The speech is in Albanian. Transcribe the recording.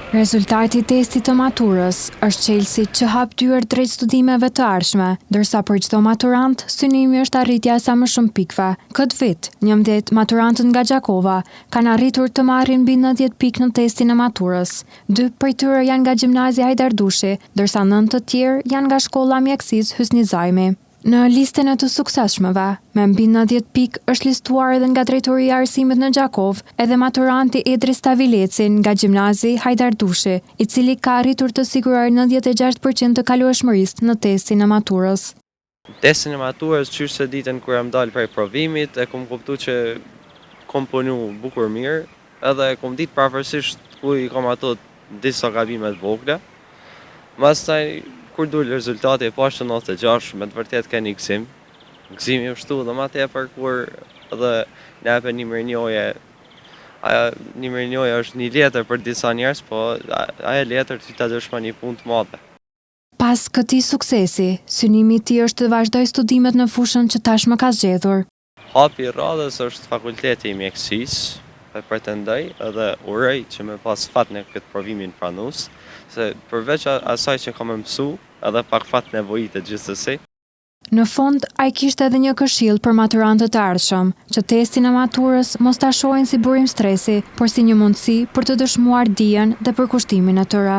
Rezultati i testit të maturës është çelësi që hap dyert drejt studimeve të ardhshme, ndërsa për çdo maturant synimi është arritja e sa më shumë pikëve. Këtë vit, 11 maturantët nga Gjakova kanë arritur të marrin mbi 90 pikë në testin e maturës. 2 prej tyre janë nga Gjimnazia Hajdardushi, ndërsa 9 të tjerë janë nga Shkolla Mjekësisë Hysni Zajmi. Në listën e të suksesshmeve, me mbi 90 pikë është listuar edhe nga Drejtoria e Arsimit në Gjakov, edhe maturanti Edris Tavileci nga Gjimnazi Hajdardushi, i cili ka arritur të sigurojë 96% të kalueshmërisë në testin e maturës. Testin e maturës, qysh se ditën kur jam dalë prej provimit, e kom kuptu që kom punu bukur mirë, edhe kom ditë pavarësisht ku i kom ato disa gabimet vogla. Pastaj kur dul rezultati e pashtë 96, me të vërtet ka një gëzim. Gëzimi u shtu dhe ma tepër kur edhe në epe një mirënjohje. Një mirënjohje është një letër për disa njerëz, po ajo letër ty ta dëshmon një punë të madhe. Pas këtij suksesi, synimi i tij është të vazhdojë studimet në fushën që tashmë ka zgjedhur. Hapi i radhës është Fakulteti i Mjekësisë, e pretendoj edhe uroj që me pas fat në këtë provimin pranues, se përveç asaj që kam mësu, edhe pak fat nevojitet gjithsesi. Në fund, ai kishte edhe një këshill për maturantët e ardhshëm, që testin e maturës mos ta shohin si burim stresi, por si një mundësi për të dëshmuar dijen dhe përkushtimin e tyre.